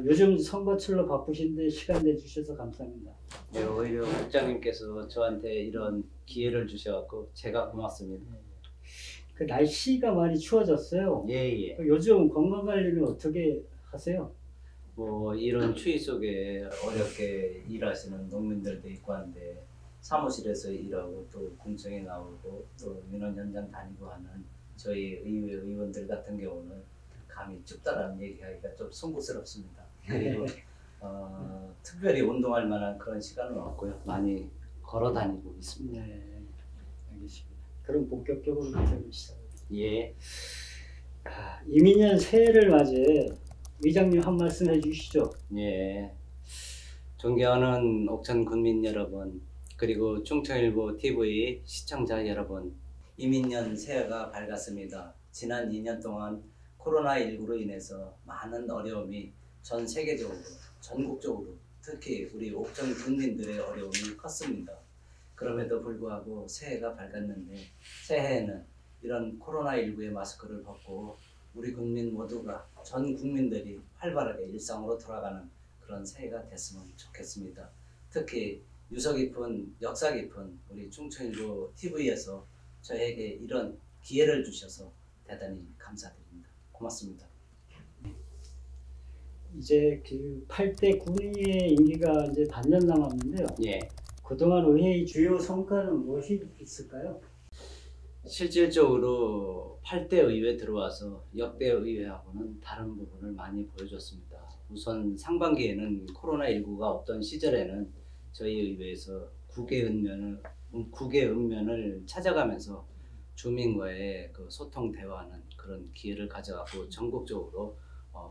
요즘 선거철로 바쁘신데 시간 내주셔서 감사합니다. 네, 오히려 국장님께서 저한테 이런 기회를 주셔서 제가 고맙습니다. 그 날씨가 많이 추워졌어요. 예. 요즘 건강 관리는 어떻게 하세요? 뭐 이런 추위 속에 어렵게 일하시는 농민들도 있고 한데 사무실에서 일하고 또 공청회 나오고 또 민원 현장 다니고 하는 저희 의회 의원들 같은 경우는 감히 춥다라는 얘기하기가 좀 송구스럽습니다. 그리고 특별히 운동할 만한 그런 시간은 없고요. 많이 걸어 다니고 있습니다. 네, 알겠습니다. 그럼 본격적으로 인터뷰 시작합니다. 예. 이민년 새해를 맞이해 의장님 한 말씀 해주시죠. 예. 존경하는 옥천 군민 여러분, 그리고 충청일보 TV 시청자 여러분, 이민년 새해가 밝았습니다. 지난 2년 동안 코로나19로 인해서 많은 어려움이 전 세계적으로, 전국적으로, 특히 우리 옥천 군민들의 어려움이 컸습니다. 그럼에도 불구하고 새해가 밝았는데 새해에는 이런 코로나19의 마스크를 벗고 우리 국민 모두가 전 국민들이 활발하게 일상으로 돌아가는 그런 새해가 됐으면 좋겠습니다. 특히 유서 깊은 역사 깊은 우리 충청일보 TV에서 저에게 이런 기회를 주셔서 대단히 감사드립니다. 고맙습니다. 이제 그 8대 군의의 임기가 이제 반년 남았는데요. 예. 그동안 의회의 주요 성과는 무엇이 있을까요? 실질적으로 8대 의회 들어와서 역대 의회하고는 다른 부분을 많이 보여줬습니다. 우선 상반기에는 코로나19가 없던 시절에는 저희 의회에서 국외 읍면을 찾아가면서 주민과의 그 소통 대화하는 그런 기회를 가져가고 전국적으로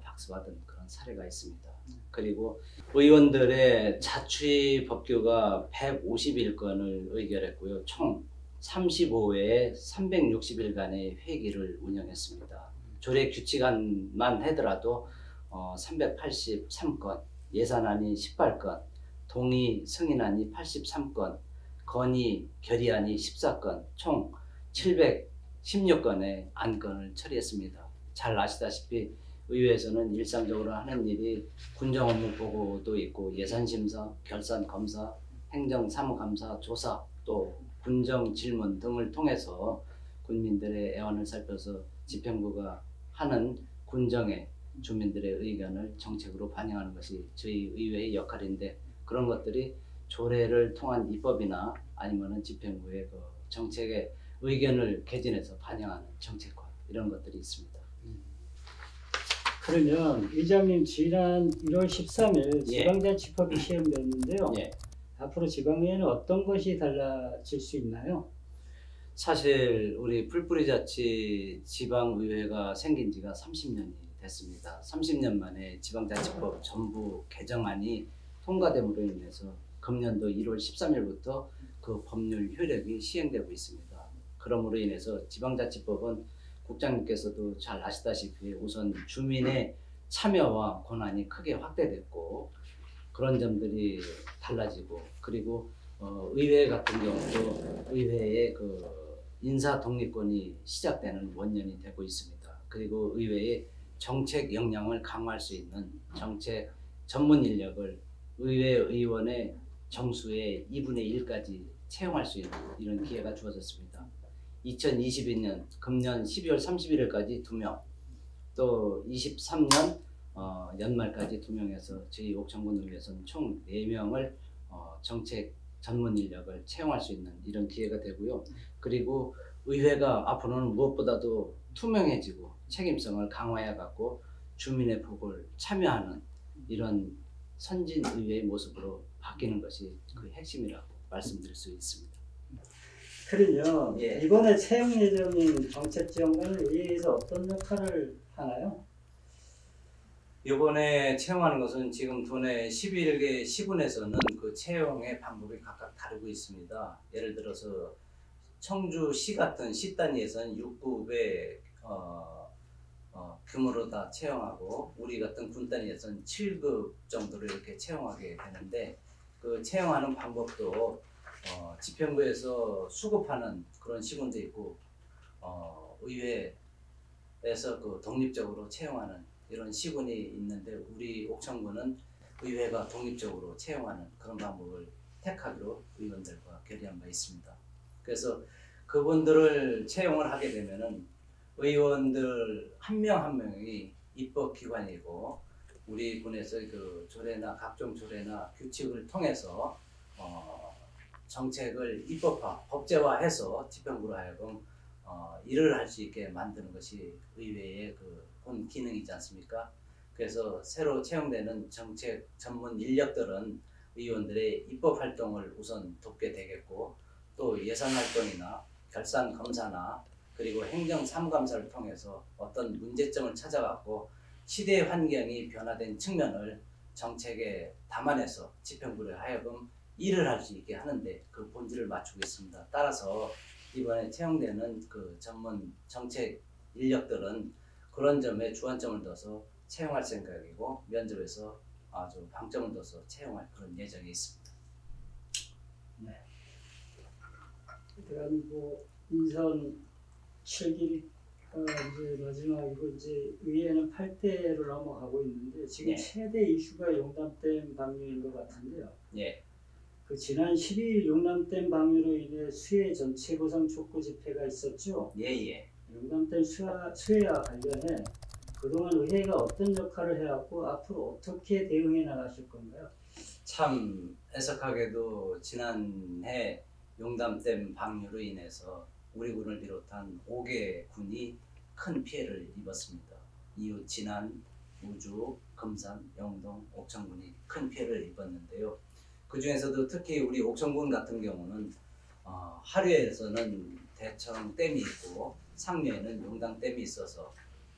박수받은 그런 사례가 있습니다. 그리고 의원들의 자치 법규가 151건을 의결했고요. 총 35회에 360일간의 회기를 운영했습니다. 조례 규칙안만 하더라도 383건, 예산안이 18건, 동의 승인안이 83건, 건의 결의안이 14건, 총 716건의 안건을 처리했습니다. 잘 아시다시피 의회에서는 일상적으로 하는 일이 군정 업무 보고도 있고 예산심사, 결산검사, 행정사무감사, 조사, 또 군정 질문 등을 통해서 군민들의 애환을 살펴서 집행부가 하는 군정에 주민들의 의견을 정책으로 반영하는 것이 저희 의회의 역할인데 그런 것들이 조례를 통한 입법이나 아니면은 집행부의 그 정책의 의견을 개진해서 반영하는 정책과 이런 것들이 있습니다. 그러면 의장님 지난 1월 13일 예. 지방자치법이 시행됐는데요. 예. 앞으로 지방의회는 어떤 것이 달라질 수 있나요? 사실 우리 풀뿌리자치 지방의회가 생긴 지가 30년이 됐습니다. 30년 만에 지방자치법 전부 개정안이 통과됨으로 인해서 금년도 1월 13일부터 그 법률 효력이 시행되고 있습니다. 그러므로 인해서 지방자치법은 국장님께서도 잘 아시다시피 우선 주민의 참여와 권한이 크게 확대됐고 그런 점들이 달라지고 그리고 의회 같은 경우도 의회의 그 인사 독립권이 시작되는 원년이 되고 있습니다. 그리고 의회의 정책 역량을 강화할 수 있는 정책 전문 인력을 의회 의원의 정수의 2분의 1까지 채용할 수 있는 이런 기회가 주어졌습니다. 2022년 금년 12월 31일까지 2명, 또 23년 연말까지 2명에서 저희 옥천군의회에서는 총 4명을 정책 전문 인력을 채용할 수 있는 이런 기회가 되고요. 그리고 의회가 앞으로는 무엇보다도 투명해지고 책임성을 강화해 갖고 주민의 복을 참여하는 이런 선진 의회의 모습으로 바뀌는 것이 그 핵심이라고 말씀드릴 수 있습니다. 그러면 예. 이번에 채용 예정인 정책지원관은 의회에서 어떤 역할을 하나요? 이번에 채용하는 것은 지금 도내 11개 시군에서는 그 채용의 방법이 각각 다르고 있습니다. 예를 들어서 청주시 같은 시 단위에서는 6급의 규모로 다 채용하고 우리 같은 군 단위에서는 7급 정도로 이렇게 채용하게 되는데 그 채용하는 방법도 집행부에서 수급하는 그런 시군도 있고 의회에서 그 독립적으로 채용하는 이런 시군이 있는데 우리 옥천군은 의회가 독립적으로 채용하는 그런 방법을 택하기로 의원들과 결의한 바 있습니다. 그래서 그분들을 채용을 하게 되면은 의원들 한 명 한 명이 입법기관이고 우리 군에서 그 조례나 각종 조례나 규칙을 통해서 정책을 입법화, 법제화해서 집행부로 하여금 일을 할 수 있게 만드는 것이 의회의 본 기능이지 않습니까? 그래서 새로 채용되는 정책 전문 인력들은 의원들의 입법 활동을 우선 돕게 되겠고 또 예산 활동이나 결산 검사나 그리고 행정 삼감사를 통해서 어떤 문제점을 찾아갖고 시대의 환경이 변화된 측면을 정책에 담아내서 집행부를 하여금 일을 할 수 있게 하는데 그 본질을 맞추고 있습니다. 따라서 이번에 채용되는 그 전문 정책 인력들은 그런 점에 주안점을 둬서 채용할 생각이고 면접에서 아주 방점을 둬서 채용할 그런 예정이 있습니다. 네. 일단 뭐 인선 7기 이제 마지막이고 이제 의회는 8대로 넘어가고 있는데 지금 네. 최대 이슈가 용담댐 방류인 것 같은데요. 예. 그 지난 12일 용담댐 방류로 인해 수해 전체 보상 촉구 집회가 있었죠. 예예. 용담댐 수해와 관련해 그동안 의회가 어떤 역할을 해왔고 앞으로 어떻게 대응해 나가실 건가요? 참 애석하게도 지난해 용담댐 방류로 인해서 우리 군을 비롯한 5개 군이 큰 피해를 입었습니다. 이후 진안, 우주, 금산, 영동, 옥천군이 큰 피해를 입었는데요. 그 중에서도 특히 우리 옥천군 같은 경우는 하류에서는 대청댐이 있고 상류에는 용담댐이 있어서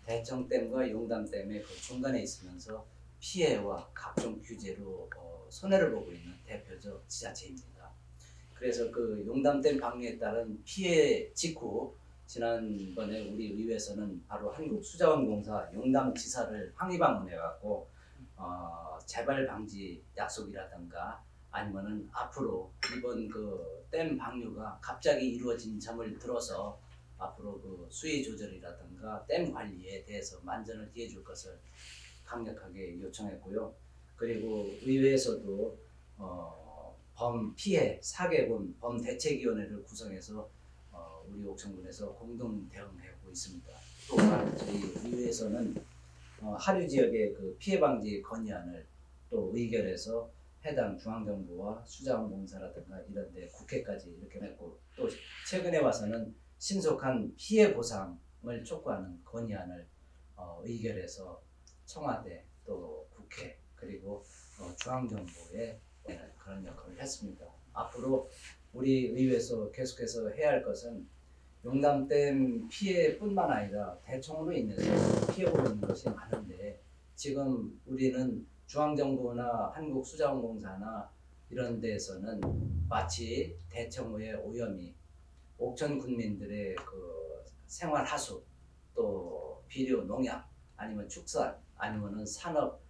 대청댐과 용담댐의 그 중간에 있으면서 피해와 각종 규제로 손해를 보고 있는 대표적 지자체입니다. 그래서 그 용담댐 방류에 따른 피해 직후 지난번에 우리 의회에서는 바로 한국수자원공사 용담지사를 항의 방문해갖고 재발 방지 약속이라든가 아니면은 앞으로 이번 그 댐 방류가 갑자기 이루어진 점을 들어서 앞으로 그 수위 조절이라든가 댐 관리에 대해서 만전을 기해줄 것을 강력하게 요청했고요. 그리고 의회에서도 범 피해 사개군 범대책위원회를 구성해서 우리 옥천군에서 공동 대응하고 있습니다. 또한 저희 의회에서는 하류 지역의 그 피해 방지 건의안을 또 의결해서 해당 중앙정부와 수자원공사라든가 이런 데 국회까지 이렇게 냈고 또 최근에 와서는 신속한 피해 보상을 촉구하는 건의안을 의결해서 청와대 또 국회 그리고 중앙정부에 그런 역할을 했습니다. 앞으로 우리 의회에서 계속해서 해야 할 것은 용담댐 피해뿐만 아니라 대청으로 인해서 피해보고 있는 것이 많은데 지금 우리는 중앙정부나 한국수자원공사나 이런 데에서는 마치 대청호의 오염이 옥천 군민들의 그 생활 하수 또 비료 농약 아니면 축산 아니면은 산업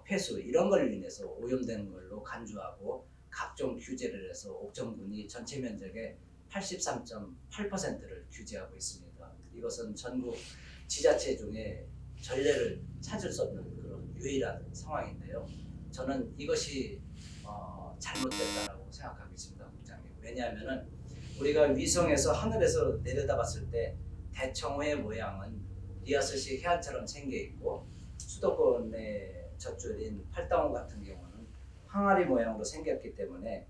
폐수 이런 걸 인해서 오염되는 걸로 간주하고 각종 규제를 해서 옥천군이 전체 면적의 83.8%를 규제하고 있습니다. 이것은 전국 지자체 중에 전례를 찾을 수 없는 그런 유일한 상황인데요. 저는 이것이 잘못됐다라고 생각하고 있습니다, 국장님. 왜냐하면은 우리가 위성에서 하늘에서 내려다봤을 때 대청호의 모양은 리아스식 해안처럼 생겨 있고 수도권의 젖줄인 팔당호 같은 경우는 항아리 모양으로 생겼기 때문에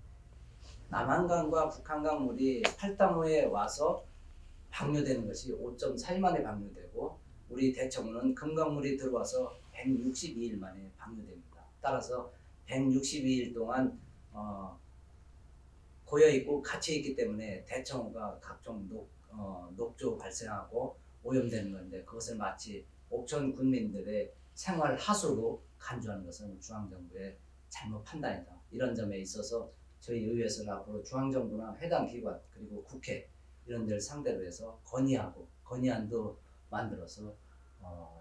남한강과 북한강 물이 팔당호에 와서 방류되는 것이 5.4일 만에 방류되고 우리 대청호는 금강물이 들어와서 162일 만에 방류됩니다. 따라서 162일 동안 고여있고 갇혀있기 때문에 대청호가 각종 녹조 발생하고 오염되는 건데 그것을 마치 옥천 군민들의 생활 하수로 간주하는 것은 중앙정부의 잘못 판단이다. 이런 점에 있어서 저희 의회에서는 앞으로 중앙정부나 해당 기관 그리고 국회 이런 데를 상대로 해서 건의하고 건의안도 만들어서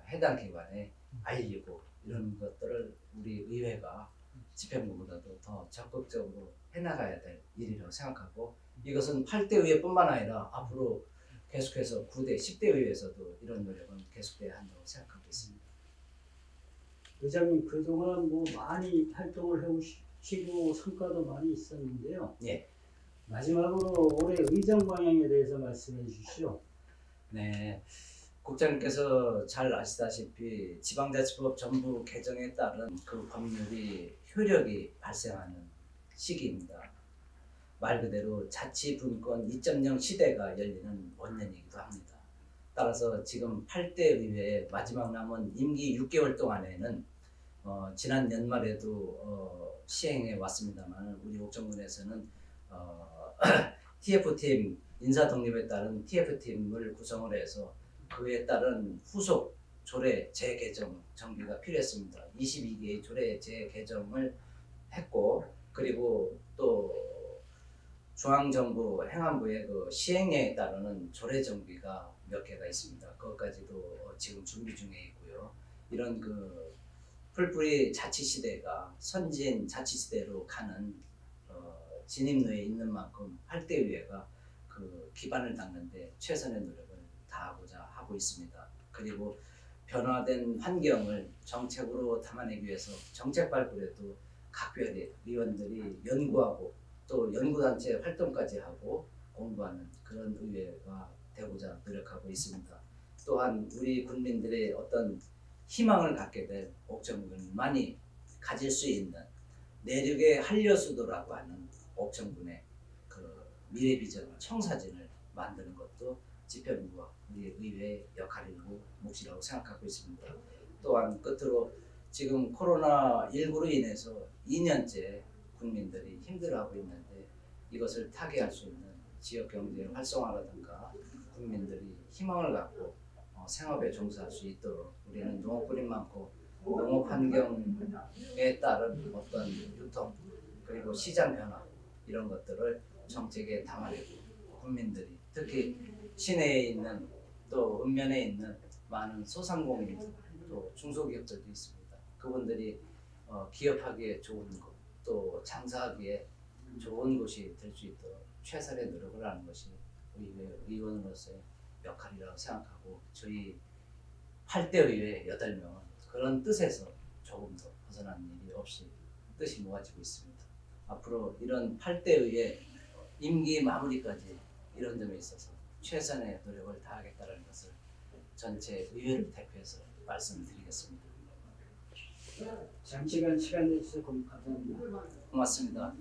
해당 기관에 알리고 이런 것들을 우리 의회가 집행부보다도 더 적극적으로 해나가야 될 일이라고 생각하고 이것은 8대 의회뿐만 아니라 앞으로 계속해서 9대, 10대 의회에서도 이런 노력은 계속돼야 한다고 생각하고 있습니다. 의장님 그동안 뭐 많이 활동을 해오시고 성과도 많이 있었는데요. 예. 마지막으로 올해 의정 방향에 대해서 말씀해 주시죠. 네. 국장님께서 잘 아시다시피 지방자치법 전부 개정에 따른 그 법률이 효력이 발생하는 시기입니다. 말 그대로 자치분권 2.0 시대가 열리는 원년이기도 합니다. 따라서 지금 8대 의회의 마지막 남은 임기 6개월 동안에는 지난 연말에도 시행해 왔습니다만 우리 옥정군에서는 TF팀 인사 독립에 따른 TF팀을 구성을 해서 그에 따른 후속 조례 재개정 정비가 필요했습니다. 22개의 조례 재개정을 했고 그리고 또 중앙정부 행안부의 그 시행령에 따르는 조례 정비가 몇 개가 있습니다. 그것까지도 지금 준비 중에 있고요. 이런 그 풀뿌리 자치시대가 선진 자치시대로 가는 진입로에 있는 만큼 8대 의회가 그 기반을 닦는데 최선의 노력을 다하고자 하고 있습니다. 그리고 변화된 환경을 정책으로 담아내기 위해서 정책 발굴에도 각별히 의원들이 연구하고 또 연구단체 활동까지 하고 공부하는 그런 의회가 되고자 노력하고 있습니다. 또한 우리 국민들의 어떤 희망을 갖게 될 옥정군만이 가질 수 있는 내륙의 한려수도라고 하는 옥정군의 그 미래 비전 청사진을 만드는 것도 집행부와 우리 의회의 역할이고 몫이라고 생각하고 있습니다. 또한 끝으로 지금 코로나19로 인해서 2년째 국민들이 힘들어하고 있는데 이것을 타개할 수 있는 지역경제 활성화라든가 국민들이 희망을 갖고 생업에 종사할 수 있도록 우리는 농업군이 많고 농업 환경에 따른 어떤 유통 그리고 시장 변화 이런 것들을 정책에 담아내고 국민들이 특히 시내에 있는 또 읍면에 있는 많은 소상공인 또 중소기업들도 있습니다. 그분들이 기업하기에 좋은 곳 또 장사하기에 좋은 곳이 될 수 있도록 최선의 노력을 하는 것이 의회 의원으로서의 역할이라고 생각하고 저희 8대 의회 8명은 그런 뜻에서 조금 더 벗어난 일이 없이 뜻이 모아지고 있습니다. 앞으로 이런 8대 의회 임기 마무리까지 이런 점에 있어서 최선의 노력을 다하겠다는 것을 전체 의회를 대표해서 말씀드리겠습니다. 장시간 시간 내주셔서 감사합니다. 고맙습니다.